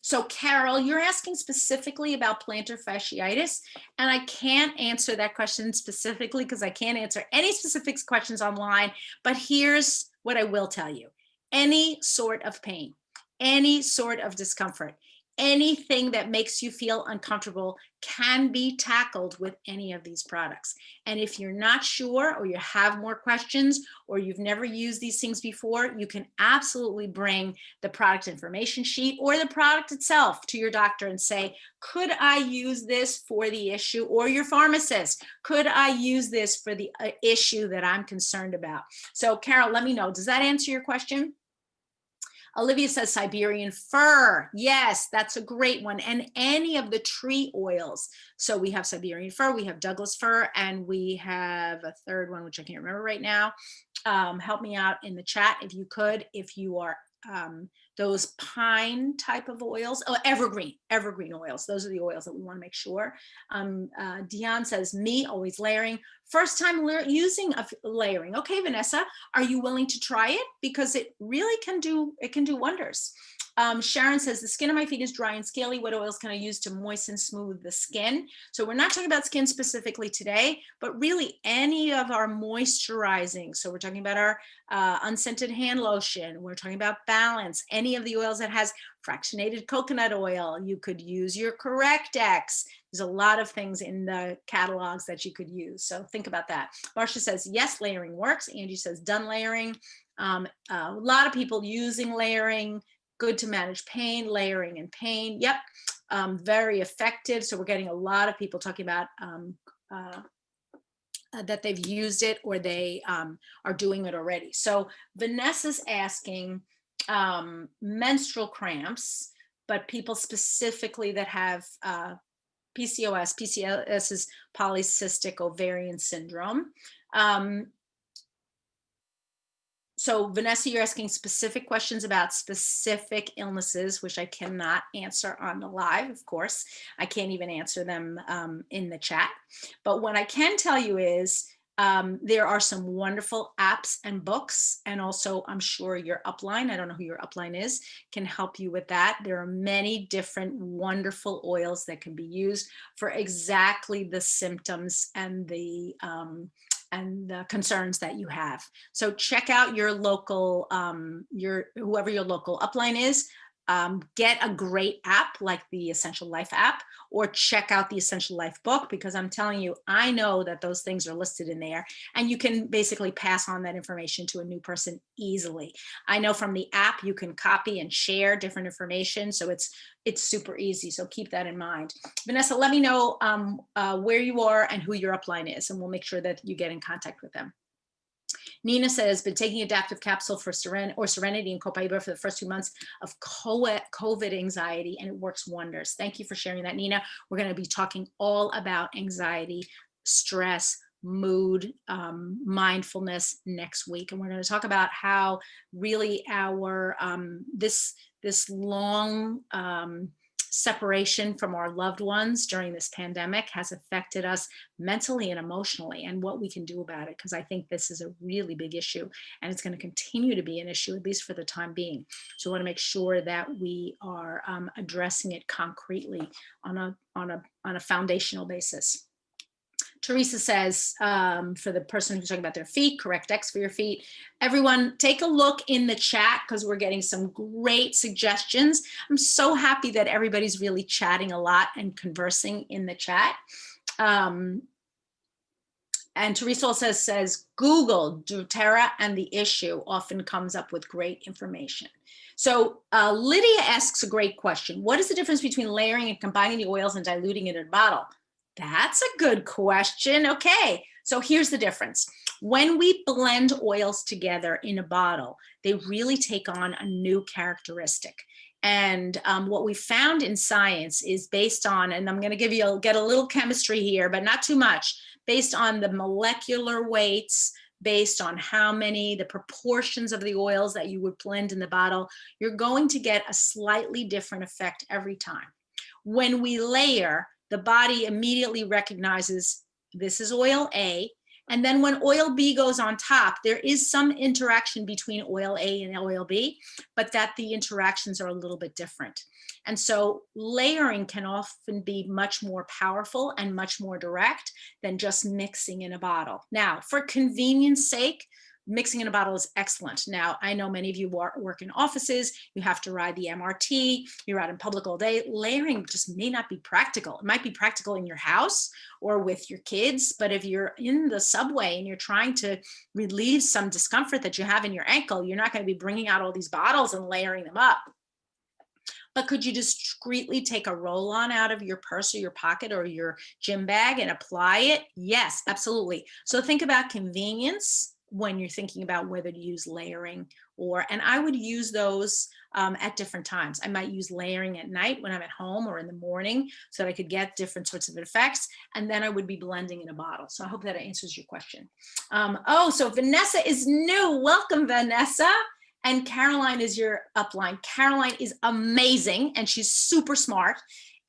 [SPEAKER 1] So Carol, you're asking specifically about plantar fasciitis, and I can't answer that question specifically because I can't answer any specific questions online, but here's what I will tell you. Any sort of pain, any sort of discomfort, anything that makes you feel uncomfortable can be tackled with any of these products. And if you're not sure, or you have more questions, or you've never used these things before, you can absolutely bring the product information sheet or the product itself to your doctor and say, could I use this for the issue? Or your pharmacist, could I use this for the issue that I'm concerned about? So Carol, let me know, does that answer your question? Olivia says Siberian fir. Yes, that's a great one. And any of the tree oils. So we have Siberian fir, we have Douglas fir, and we have a third one, which I can't remember right now. Help me out in the chat if you could, if you are those pine type of oils. Oh, evergreen oils. Those are the oils that we want to make sure. Dion says, me, always layering. First time using layering. Okay, Vanessa, are you willing to try it? Because it really can do wonders. Sharon says, the skin of my feet is dry and scaly. What oils can I use to moisten, smooth the skin? So we're not talking about skin specifically today, but really any of our moisturizing. So we're talking about our unscented hand lotion. We're talking about Balance. Any of the oils that has fractionated coconut oil. You could use your Correct-X. There's a lot of things in the catalogs that you could use. So think about that. Marcia says, yes, layering works. Angie says, done layering. A lot of people using layering. Good to manage pain, layering and pain. Yep, very effective. So we're getting a lot of people talking about that they've used it, or they are doing it already. So Vanessa's asking menstrual cramps, but people specifically that have PCOS. PCOS is polycystic ovarian syndrome. So Vanessa, you're asking specific questions about specific illnesses, which I cannot answer on the live, of course. I can't even answer them in the chat. But what I can tell you is there are some wonderful apps and books, and also I'm sure your upline, I don't know who your upline is, can help you with that. There are many different wonderful oils that can be used for exactly the symptoms and the concerns that you have. So check out your local, whoever your local upline is. Get a great app like the Essential Life app, or check out the Essential Life book, because I'm telling you, I know that those things are listed in there, and you can basically pass on that information to a new person easily. I know from the app you can copy and share different information, so it's super easy. So keep that in mind. Vanessa, let me know where you are and who your upline is, and we'll make sure that you get in contact with them. Nina says, been taking adaptive capsule for Serenity and Copaiba for the first 2 months of COVID anxiety, and it works wonders. Thank you for sharing that, Nina. We're going to be talking all about anxiety, stress, mood, mindfulness next week. And we're going to talk about how really our, this long, separation from our loved ones during this pandemic has affected us mentally and emotionally, and what we can do about it, because I think this is a really big issue, and it's going to continue to be an issue, at least for the time being. So we want to make sure that we are addressing it concretely on a foundational basis. Teresa says, for the person who's talking about their feet, Correct-X for your feet. Everyone, take a look in the chat, because we're getting some great suggestions. I'm so happy that everybody's really chatting a lot and conversing in the chat. And Teresa also says, Google doTERRA and the issue often comes up with great information. So Lydia asks a great question. What is the difference between layering and combining the oils and diluting it in a bottle? That's a good question. Okay, so here's the difference. When we blend oils together in a bottle, they really take on a new characteristic. And what we found in science is based on, and I'm going to get a little chemistry here, but not too much, based on the molecular weights, based on the proportions of the oils that you would blend in the bottle, you're going to get a slightly different effect every time. When we layer, the body immediately recognizes this is oil A, and then when oil B goes on top, there is some interaction between oil A and oil B, but that the interactions are a little bit different. And so layering can often be much more powerful and much more direct than just mixing in a bottle. Now, for convenience sake, mixing in a bottle is excellent. Now, I know many of you work in offices, you have to ride the MRT, you're out in public all day. Layering just may not be practical. It might be practical in your house or with your kids, but if you're in the subway and you're trying to relieve some discomfort that you have in your ankle, you're not going to be bringing out all these bottles and layering them up. But could you discreetly take a roll-on out of your purse or your pocket or your gym bag and apply it? Yes, absolutely. So think about convenience when you're thinking about whether to use layering and I would use those at different times. I might use layering at night when I'm at home or in the morning so that I could get different sorts of effects. And then I would be blending in a bottle. So I hope that answers your question. So Vanessa is new. Welcome, Vanessa. And Caroline is your upline. Caroline is amazing and she's super smart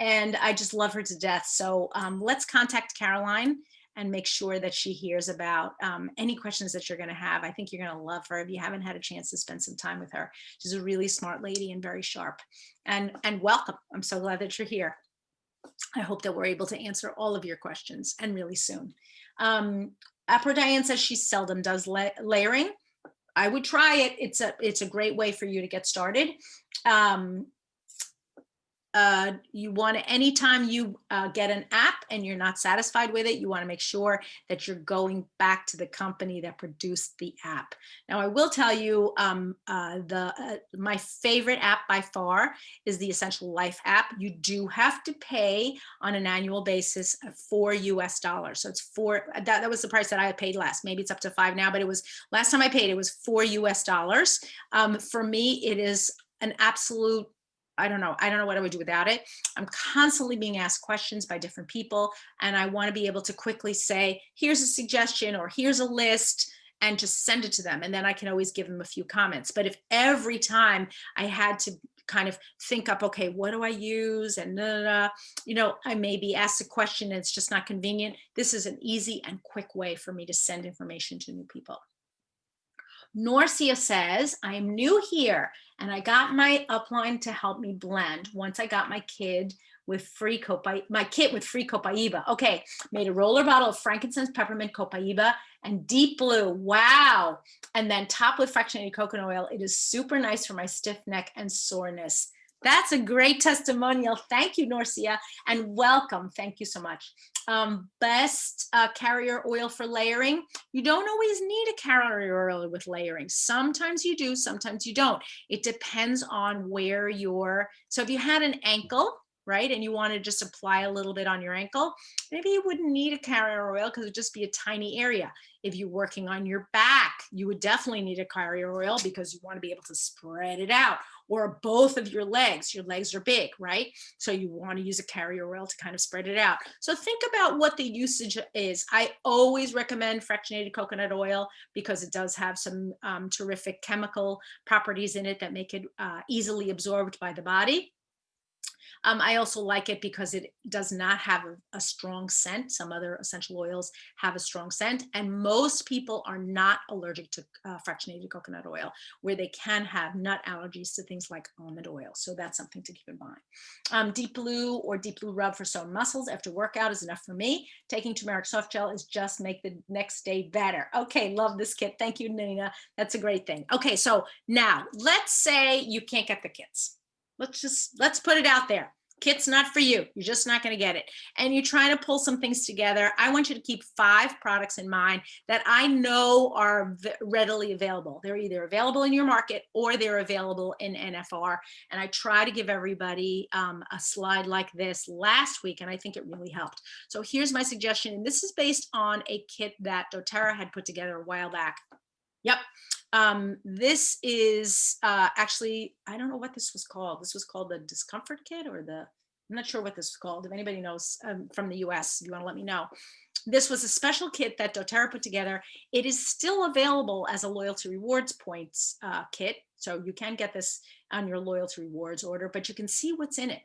[SPEAKER 1] and I just love her to death. So let's contact Caroline and make sure that she hears about any questions that you're gonna have. I think you're gonna love her if you haven't had a chance to spend some time with her. She's a really smart lady and very sharp. And welcome, I'm so glad that you're here. I hope that we're able to answer all of your questions and really soon. Apro Diane says she seldom does layering. I would try it. It's a great way for you to get started. You want to, anytime you get an app and you're not satisfied with it, you want to make sure that you're going back to the company that produced the app. Now, I will tell you, my favorite app by far is the Essential Life app. You do have to pay on an annual basis $4 US. So it's that was the price that I had paid last. Maybe it's up to $5 now, but it was last time I paid, it was $4 US. For me, it is an absolute, I don't know what I would do without it. I'm constantly being asked questions by different people, and I want to be able to quickly say, here's a suggestion or here's a list, and just send it to them. And then I can always give them a few comments. But if every time I had to kind of think up, okay, what do I use? And I may be asked a question and it's just not convenient. This is an easy and quick way for me to send information to new people. Norcia says, I'm new here and I got my upline to help me blend once I got my kit with free copaiba. Okay, made a roller bottle of frankincense, peppermint, copaiba, and deep blue. Wow. And then top with fractionated coconut oil. It is super nice for my stiff neck and soreness. That's a great testimonial. Thank you, Norcia, and welcome. Thank you so much. Best carrier oil for layering. You don't always need a carrier oil with layering. Sometimes you do, sometimes you don't. It depends on where so if you had an ankle, right, and you want to just apply a little bit on your ankle, maybe you wouldn't need a carrier oil because it would just be a tiny area. If you're working on your back, you would definitely need a carrier oil because you want to be able to spread it out. Or both of your legs are big, right? So you want to use a carrier oil to kind of spread it out. So think about what the usage is. I always recommend fractionated coconut oil because it does have some terrific chemical properties in it that make it easily absorbed by the body. I also like it because it does not have a strong scent. Some other essential oils have a strong scent, and most people are not allergic to fractionated coconut oil, where they can have nut allergies to things like almond oil. So that's something to keep in mind. Deep Blue or Deep Blue Rub for sore muscles after workout is enough for me. Taking turmeric soft gel is just make the next day better. Okay, love this kit. Thank you, Nina. That's a great thing. Okay, so now let's say you can't get the kits. Let's put it out there. Kit's not for you. You're just not going to get it. And you're trying to pull some things together. I want you to keep 5 products in mind that I know are readily available. They're either available in your market or they're available in NFR. And I try to give everybody a slide like this last week, and I think it really helped. So here's my suggestion. And this is based on a kit that doTERRA had put together a while back. Yep. This is actually, I don't know what this was called. This was called the discomfort kit or I'm not sure what this was called. If anybody knows from the US, you want to let me know. This was a special kit that doTERRA put together. It is still available as a loyalty rewards points kit. So you can get this on your loyalty rewards order, but you can see what's in it.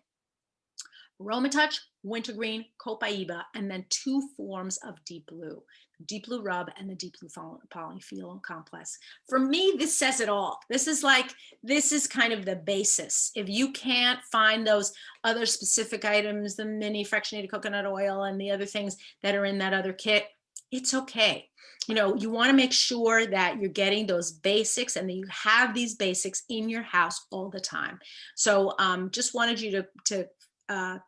[SPEAKER 1] AromaTouch, wintergreen, copaiba, and then 2 forms of Deep Blue. Deep Blue Rub and the Deep Blue Polyphenol Complex. For me, this says it all. This is kind of the basis. If you can't find those other specific items, the mini fractionated coconut oil and the other things that are in that other kit, it's okay. You know, you want to make sure that you're getting those basics and that you have these basics in your house all the time. So just wanted you to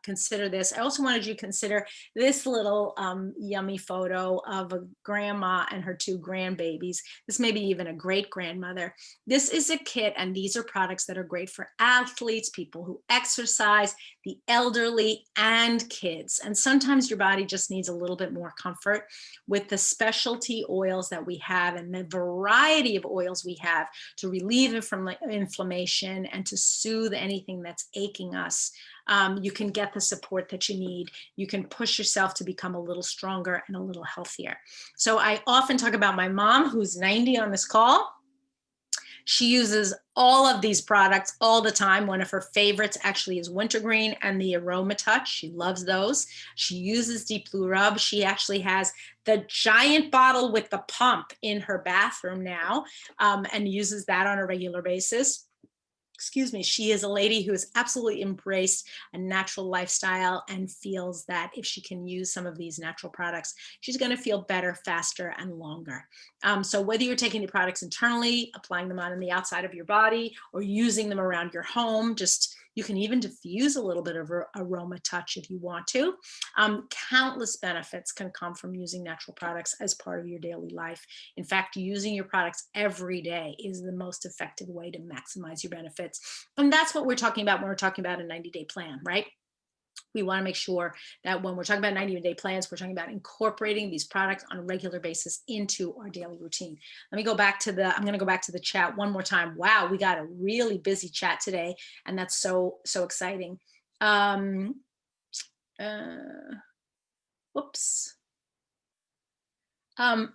[SPEAKER 1] consider this. I also wanted you to consider this little yummy photo of a grandma and her two grandbabies. This may be even a great grandmother. This is a kit, and these are products that are great for athletes, people who exercise, the elderly, and kids. And sometimes your body just needs a little bit more comfort with the specialty oils that we have and the variety of oils we have to relieve inflammation and to soothe anything that's aching us. You can get the support that you need. You can push yourself to become a little stronger and a little healthier. So I often talk about my mom, who's 90 on this call. She uses all of these products all the time. One of her favorites actually is Wintergreen and the AromaTouch. She loves those. She uses Deep Blue Rub. She actually has the giant bottle with the pump in her bathroom now, and uses that on a regular basis. Excuse me, she is a lady who has absolutely embraced a natural lifestyle and feels that if she can use some of these natural products, she's going to feel better, faster, and longer. So whether you're taking the products internally, applying them on the outside of your body, or using them around your home, you can even diffuse a little bit of AromaTouch if you want to. Countless benefits can come from using natural products as part of your daily life. In fact, using your products every day is the most effective way to maximize your benefits. And that's what we're talking about when we're talking about a 90-day plan, right? We want to make sure that when we're talking about 90-day plans, we're talking about incorporating these products on a regular basis into our daily routine. Let me go back to I'm going to go back to the chat one more time. Wow, we got a really busy chat today, and that's so exciting. Whoops.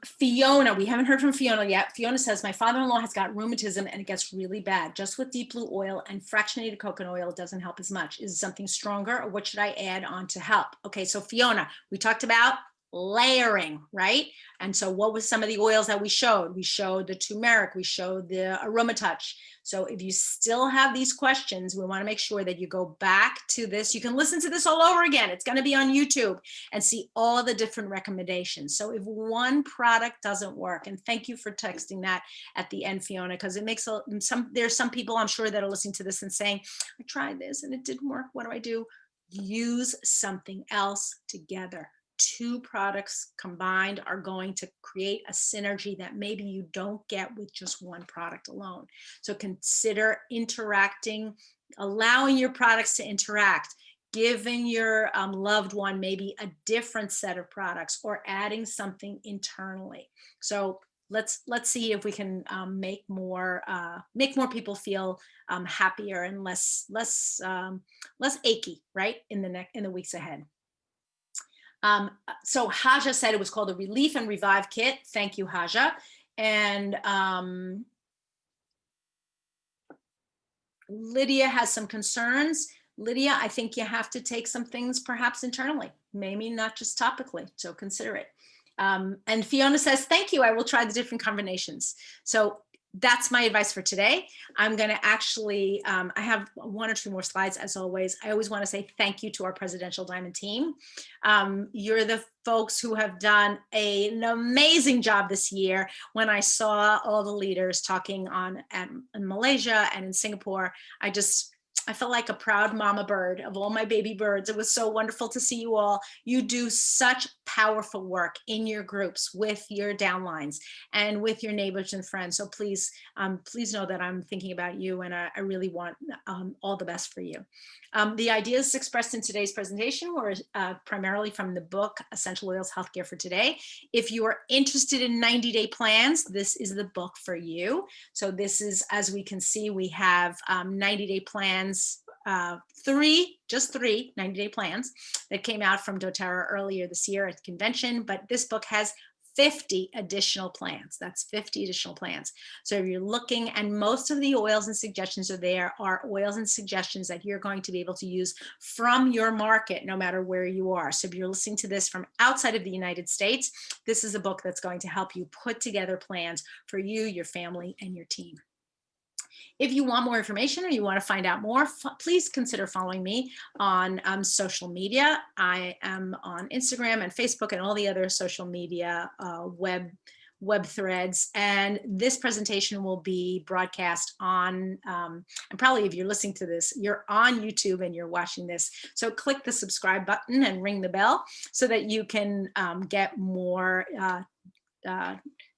[SPEAKER 1] Fiona, we haven't heard from Fiona yet. Fiona says, my father-in-law has got rheumatism and it gets really bad. Just with deep blue oil and fractionated coconut oil, it doesn't help as much. Is it something stronger, or what should I add on to help? Okay, so Fiona, we talked about layering, right? And so what was some of the oils that we showed? We showed the turmeric, we showed the AromaTouch. So if you still have these questions, we want to make sure that you go back to this. You can listen to this all over again. It's going to be on YouTube, and see all the different recommendations. So if one product doesn't work, and thank you for texting that at the end, Fiona, because it makes there's some people I'm sure that are listening to this and saying, I tried this and it didn't work. What do I do? Use something else together. Two products combined are going to create a synergy that maybe you don't get with just one product alone. So consider interacting, allowing your products to interact, giving your loved one maybe a different set of products, or adding something internally. So let's see if we can make more people feel happier and less achy, right, in the weeks ahead. So Haja said it was called the Relief and Revive Kit. Thank you, Haja. And Lydia has some concerns. Lydia, I think you have to take some things perhaps internally, maybe not just topically, so consider it. And Fiona says, thank you, I will try the different combinations. So that's my advice for today. I'm going to actually, I have one or two more slides as always. I always want to say thank you to our Presidential Diamond team. You're the folks who have done an amazing job this year. When I saw all the leaders talking in Malaysia and in Singapore, I felt like a proud mama bird of all my baby birds. It was so wonderful to see you all. You do such powerful work in your groups with your downlines and with your neighbors and friends. So please know that I'm thinking about you, and I really want all the best for you. The ideas expressed in today's presentation were primarily from the book, Essential Oils Healthcare for Today. If you are interested in 90-day plans, this is the book for you. So this is, as we can see, we have 90-day plans, just three 90-day plans that came out from doTERRA earlier this year at the convention, but this book has 50 additional plans. That's 50 additional plans. So if you're looking, and most of the oils and suggestions are oils and suggestions that you're going to be able to use from your market, no matter where you are. So if you're listening to this from outside of the United States, this is a book that's going to help you put together plans for you, your family, and your team. If you want more information or you want to find out more, please consider following me on social media. I am on Instagram and Facebook and all the other social media web threads. And this presentation will be broadcast on, and probably if you're listening to this, you're on YouTube and you're watching this. So click the subscribe button and ring the bell so that you can get more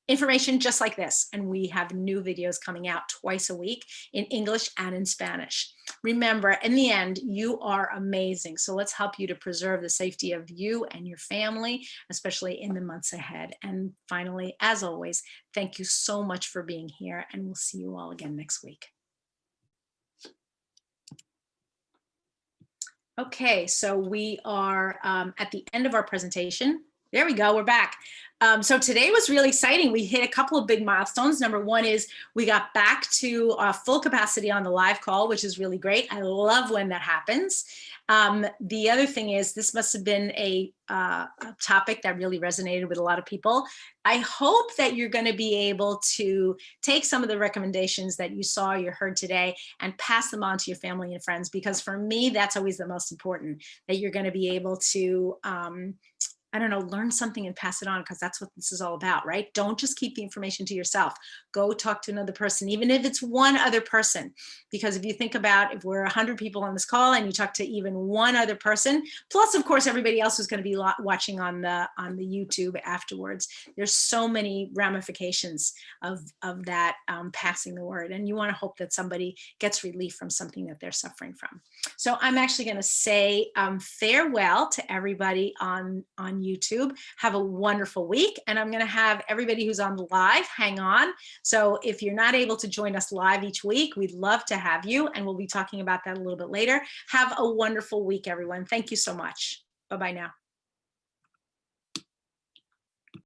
[SPEAKER 1] information just like this. And we have new videos coming out twice a week in English and in Spanish. Remember, in the end, you are amazing. So let's help you to preserve the safety of you and your family, especially in the months ahead. And finally, as always, thank you so much for being here, and we'll see you all again next week. Okay, so we are at the end of our presentation. There we go, we're back. So today was really exciting. We hit a couple of big milestones. Number one is we got back to full capacity on the live call, which is really great. I love when that happens. The other thing is this must have been a topic that really resonated with a lot of people. I hope that you're going to be able to take some of the recommendations that you saw, you heard today, and pass them on to your family and friends, because for me, that's always the most important, that you're going to be able to I don't know, learn something and pass it on, because that's what this is all about, right? Don't just keep the information to yourself. Go talk to another person, even if it's one other person. Because if you think about, if we're 100 people on this call and you talk to even one other person, plus of course everybody else who's going to be watching on the YouTube afterwards, there's so many ramifications of that passing the word. And you want to hope that somebody gets relief from something that they're suffering from. So I'm actually going to say farewell to everybody on YouTube. Have a wonderful week. And I'm going to have everybody who's on the live hang on. So if you're not able to join us live each week, we'd love to have you. And we'll be talking about that a little bit later. Have a wonderful week, everyone. Thank you so much. Bye-bye now.